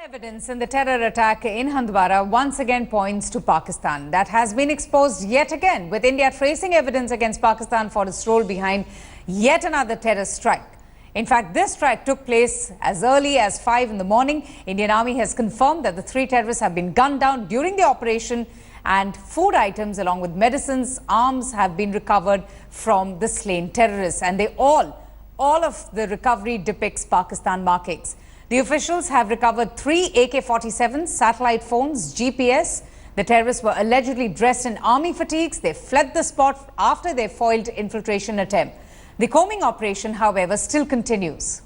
Evidence in the terror attack in Handwara once again points to Pakistan. That has been exposed yet again, with India tracing evidence against Pakistan for its role behind yet another terrorist strike. In fact, this strike took place as early as 5 in the morning. Indian Army has confirmed that the 3 terrorists have been gunned down during the operation, and food items along with medicines, arms have been recovered from the slain terrorists. And they all of the recovery depicts Pakistan markings. The officials have recovered 3 AK-47s, satellite phones, GPS. The terrorists were allegedly dressed in army fatigues. They fled the spot after their foiled infiltration attempt. The combing operation, however, still continues.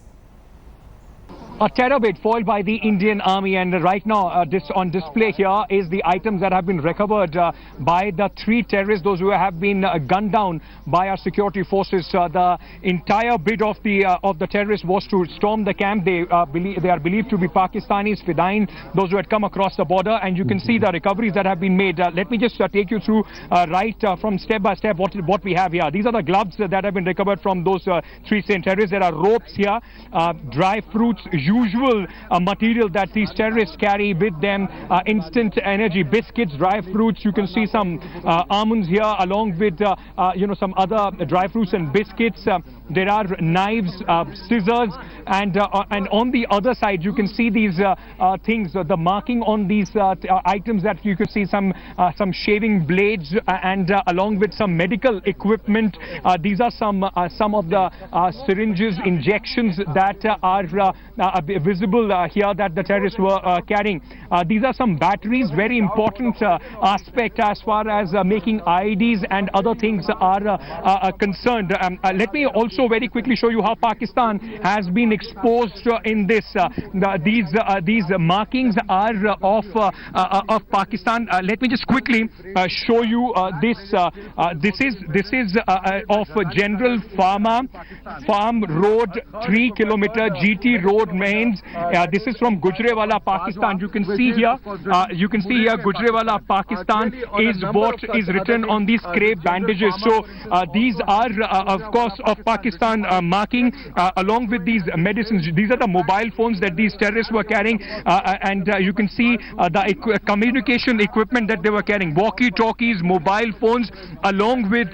A terror bid foiled by the Indian Army, and right now on display here is the items that have been recovered by the 3 terrorists, those who have been gunned down by our security forces. The entire bid of the terrorists was to storm the camp. They are believed to be Pakistanis, Fedayeen, those who had come across the border, and you can see the recoveries that have been made. Let me just take you through from step by step what we have here. These are the gloves that have been recovered from those 3 slain terrorists. There are ropes here, dry fruits, usual material that these terrorists carry with them, instant energy, biscuits, dry fruits. You can see some almonds here along with some other dry fruits and biscuits. There are knives, scissors, and on the other side you can see these things, the marking on these items, that you can see some shaving blades and along with some medical equipment. These are some of the syringes, injections that are visible here that the terrorists were carrying. These are some batteries, very important aspect as far as making IEDs and other things are concerned. Let me also very quickly show you how Pakistan has been exposed in this. These markings are of Pakistan. Let me just quickly show you this. This is of General Farm Road, 3-kilometer GT Road mains. This is from Gujranwala, Pakistan. You can see here. Gujranwala, Pakistan is what is written on these crepe bandages. So these are, of course, of Pakistan marking along with these medicines. These are the mobile phones that these terrorists were carrying, and you can see the communication equipment that they were carrying: walkie-talkies, mobile phones, along with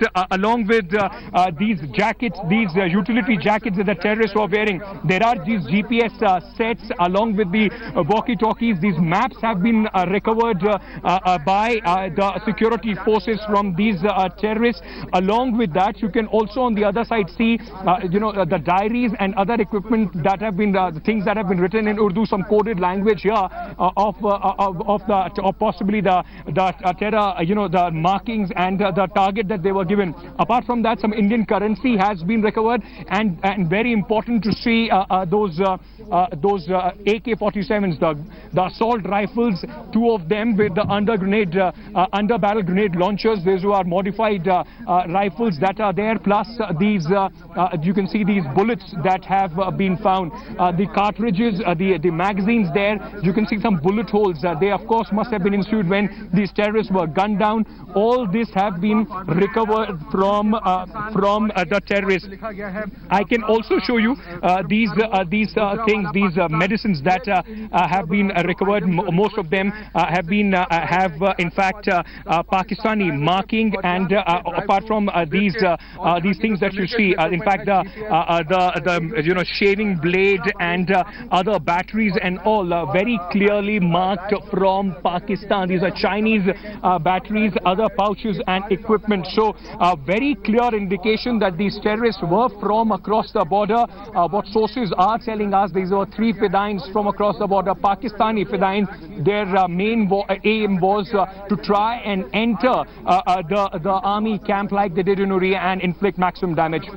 these jackets, these utility jackets that the terrorists were wearing. There are these GPS sets along with the walkie-talkies. These maps have been recovered by the security forces from these terrorists. Along with that, you can also on the other side see the diaries and other equipment that have been things that have been written in Urdu, some coded language here of possibly the terror, the markings and the target that they were given. Apart from that, some Indian currency has been recovered, and very important to see those AK-47s, the assault rifles, 2 of them with the under barrel grenade launchers. These are modified rifles that are there, plus these you can see these bullets that have been found, the cartridges, the magazines there. You can see some bullet holes. They of course must have been ensued when these terrorists were gunned down. All this have been recovered from the terrorists. I can also show you these things, these medicines that have been recovered. Most of them have in fact Pakistani marking, and apart from these things that you see, in fact the shaving blade and other batteries and all very clearly marked from Pakistan. These are Chinese batteries, other pouches and equipment. So very clear indication that these terrorists were from across the border. What sources are telling us, these were 3 Fedayeens from across the border, Pakistani Fedayeens. Their main aim was to try and enter the army camp like they did in Uri and inflict maximum damage.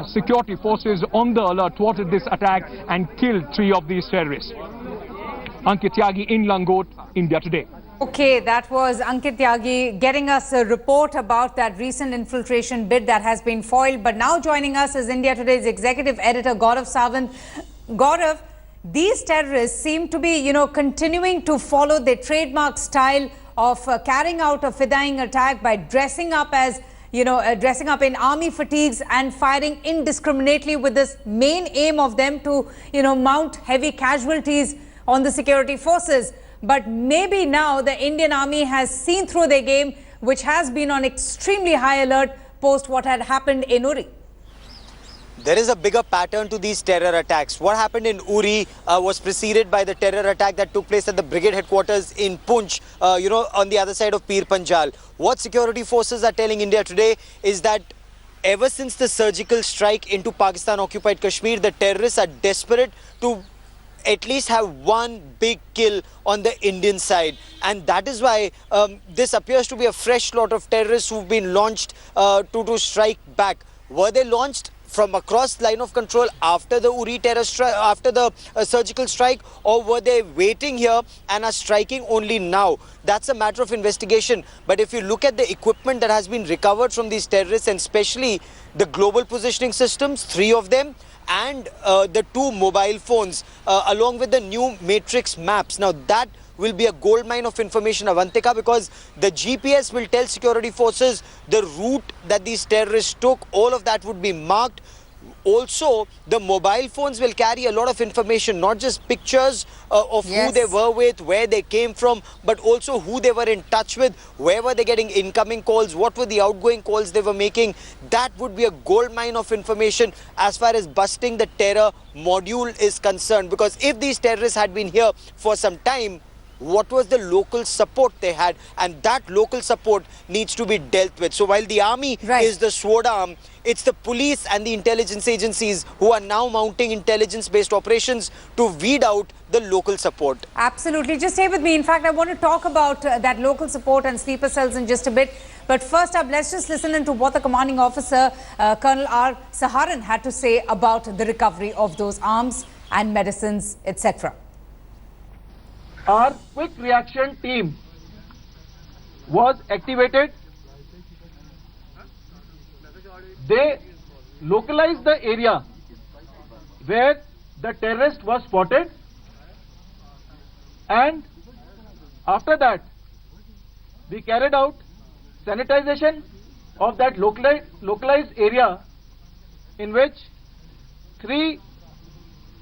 Security forces on the alert thwarted this attack and killed 3 of these terrorists. Ankit Tyagi in Langot, India Today. Okay, that was Ankit Tyagi getting us a report about that recent infiltration bid that has been foiled. But now joining us is India Today's executive editor, Gaurav Sawant. Gaurav, these terrorists seem to be, continuing to follow their trademark style of carrying out a Fedayeen attack by dressing up as dressing up in army fatigues and firing indiscriminately, with this main aim of them to, mount heavy casualties on the security forces. But maybe now the Indian Army has seen through their game, which has been on extremely high alert post what had happened in Uri. There is a bigger pattern to these terror attacks. What happened in Uri was preceded by the terror attack that took place at the brigade headquarters in Poonch, on the other side of Pir Panjal. What security forces are telling India today is that ever since the surgical strike into Pakistan-occupied Kashmir, the terrorists are desperate to at least have one big kill on the Indian side. And that is why this appears to be a fresh lot of terrorists who've been launched to strike back. Were they launched from across line of control after the Uri terror strike, after the surgical strike, or were they waiting here and are striking only now? That's a matter of investigation. But if you look at the equipment that has been recovered from these terrorists, and especially the global positioning systems, 3 of them, and the 2 mobile phones, along with the new matrix maps. Now that will be a goldmine of information, Avantika, because the GPS will tell security forces the route that these terrorists took. All of that would be marked. Also, the mobile phones will carry a lot of information, not just pictures of who they were with, where they came from, but also who they were in touch with, where were they getting incoming calls, what were the outgoing calls they were making. That would be a goldmine of information as far as busting the terror module is concerned. Because if these terrorists had been here for some time, what was the local support they had? And that local support needs to be dealt with. So while the army is the sword arm, it's the police and the intelligence agencies who are now mounting intelligence-based operations to weed out the local support. Absolutely. Just stay with me. In fact, I want to talk about that local support and sleeper cells in just a bit. But first up, let's just listen into what the commanding officer, Colonel R. Saharan, had to say about the recovery of those arms and medicines, etc. Our quick reaction team was activated. They localized the area where the terrorist was spotted, and after that we carried out sanitization of that localized area, in which 3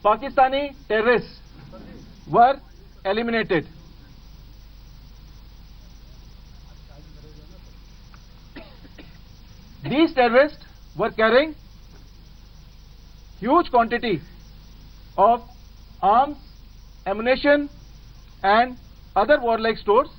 Pakistani terrorists were eliminated. These terrorists were carrying huge quantity of arms, ammunition and other warlike stores.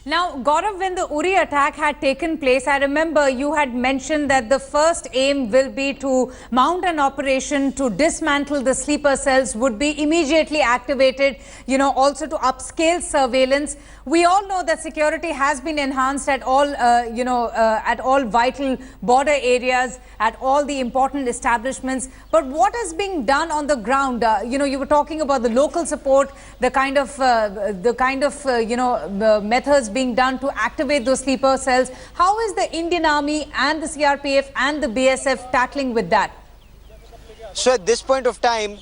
Now, Gaurav, when the Uri attack had taken place, I remember you had mentioned that the first aim will be to mount an operation to dismantle the sleeper cells, would be immediately activated, also to upscale surveillance. We all know that security has been enhanced at all, at all vital border areas, at all the important establishments. But what is being done on the ground? You were talking about the local support, the kind of methods being done to activate those sleeper cells. How is the Indian Army and the CRPF and the BSF tackling with that? So at this point of time,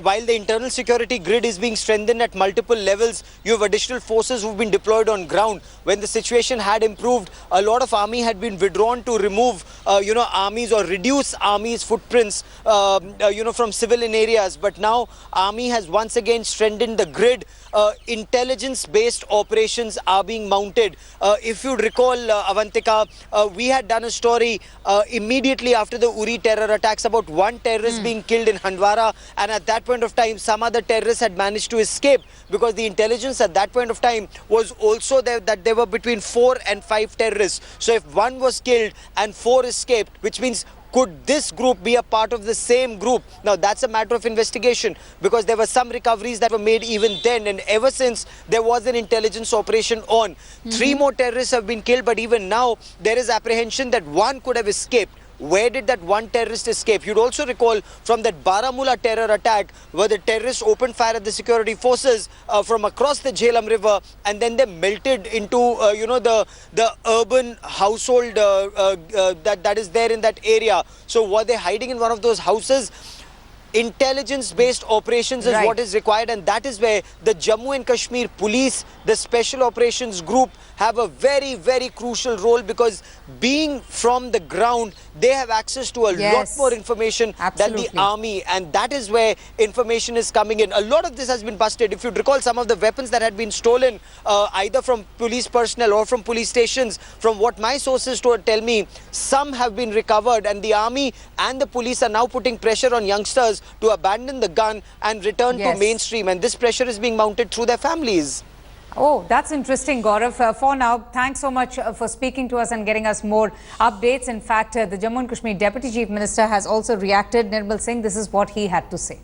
while the internal security grid is being strengthened at multiple levels, you have additional forces who've been deployed on ground. When the situation had improved, a lot of army had been withdrawn to remove, armies or reduce army's footprints, from civilian areas. But now army has once again strengthened the grid. Intelligence-based operations are being mounted. If you recall, Avantika, we had done a story immediately after the Uri terror attacks about 1 terrorist being killed in Handwara, and at that point of time some other terrorists had managed to escape, because the intelligence at that point of time was also there that there were between 4 and 5 terrorists. So if 1 was killed and 4 escaped, which means could this group be a part of the same group? Now that's a matter of investigation, because there were some recoveries that were made even then, and ever since there was an intelligence operation on. 3 more terrorists have been killed, but even now there is apprehension that 1 could have escaped. Where did that 1 terrorist escape? You'd also recall from that Baramulla terror attack, where the terrorists opened fire at the security forces from across the Jhelum River, and then they melted into the urban household that is there in that area. So were they hiding in one of those houses? Intelligence-based operations is what is required, and that is where the Jammu and Kashmir police, the special operations group, have a very, very crucial role, because being from the ground, they have access to a lot more information than the army, and that is where information is coming in. A lot of this has been busted. If you recall, some of the weapons that had been stolen, either from police personnel or from police stations, from what my sources tell me, some have been recovered, and the army and the police are now putting pressure on youngsters to abandon the gun and return to mainstream, and this pressure is being mounted through their families. Oh, that's interesting, Gaurav. For now, thanks so much for speaking to us and getting us more updates. In fact, the Jammu and Kashmir Deputy Chief Minister has also reacted. Nirmal Singh, this is what he had to say.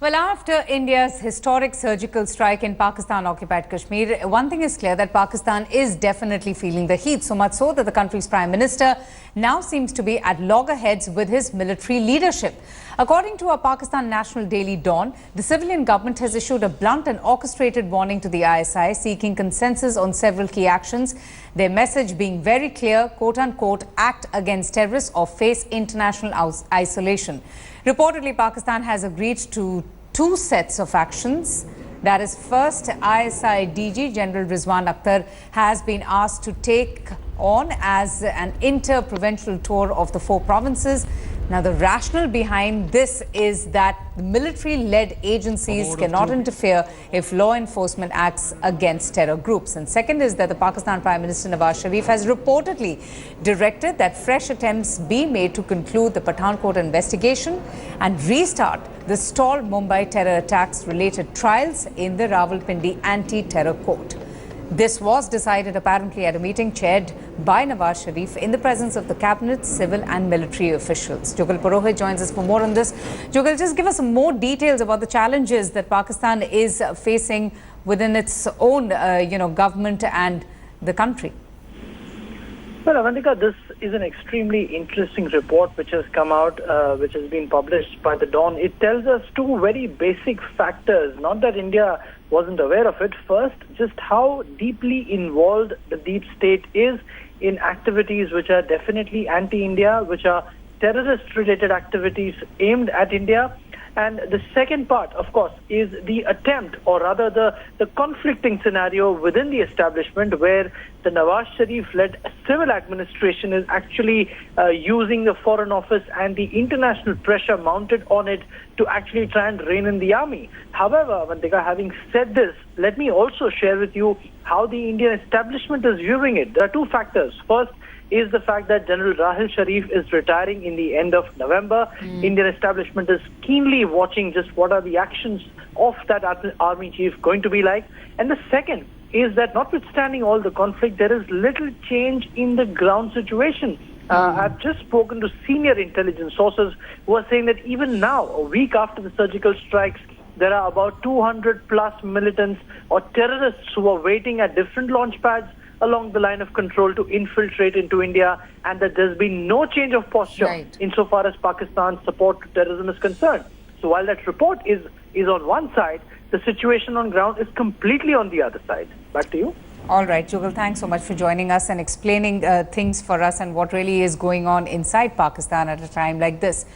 Well, after India's historic surgical strike in Pakistan-occupied Kashmir, one thing is clear, that Pakistan is definitely feeling the heat. So much so that the country's Prime Minister now seems to be at loggerheads with his military leadership. According to a Pakistan national daily Dawn, the civilian government has issued a blunt and orchestrated warning to the ISI, seeking consensus on several key actions. Their message being very clear, quote-unquote, act against terrorists or face international isolation. Reportedly, Pakistan has agreed to 2 sets of actions. That is, first, ISI DG General Rizwan Akhtar has been asked to take on as an inter-provincial tour of the 4 provinces. Now, the rationale behind this is that the military-led agencies cannot interfere if law enforcement acts against terror groups. And second is that the Pakistan Prime Minister Nawaz Sharif has reportedly directed that fresh attempts be made to conclude the Pathankot investigation and restart the stalled Mumbai terror attacks-related trials in the Rawalpindi anti-terror court. This was decided apparently at a meeting chaired by Nawaz Sharif in the presence of the cabinet, civil and military officials. Jugal Purohit joins us for more on this. Jugal, just give us some more details about the challenges that Pakistan is facing within its own, government and the country. Well, Avantika, this is an extremely interesting report which has come out, which has been published by the Dawn. It tells us 2 very basic factors, not that India wasn't aware of it. First, just how deeply involved the deep state is in activities which are definitely anti-India, which are terrorist-related activities aimed at India. And the second part, of course, is the attempt, or rather the conflicting scenario within the establishment, where the Nawaz Sharif-led civil administration is actually using the Foreign Office and the international pressure mounted on it to actually try and rein in the army. However, Avantika, having said this, let me also share with you how the Indian establishment is viewing it. There are 2 factors. First is the fact that General Rahil Sharif is retiring in the end of November. Indian establishment is keenly watching just what are the actions of that army chief going to be like. And the second is that notwithstanding all the conflict, there is little change in the ground situation. I've just spoken to senior intelligence sources who are saying that even now, a week after the surgical strikes, there are about 200 plus militants or terrorists who are waiting at different launch pads along the line of control to infiltrate into India, and that there's been no change of posture insofar as Pakistan's support to terrorism is concerned. So while that report is on one side, the situation on ground is completely on the other side. Back to you. All right, Jugal, thanks so much for joining us and explaining things for us and what really is going on inside Pakistan at a time like this.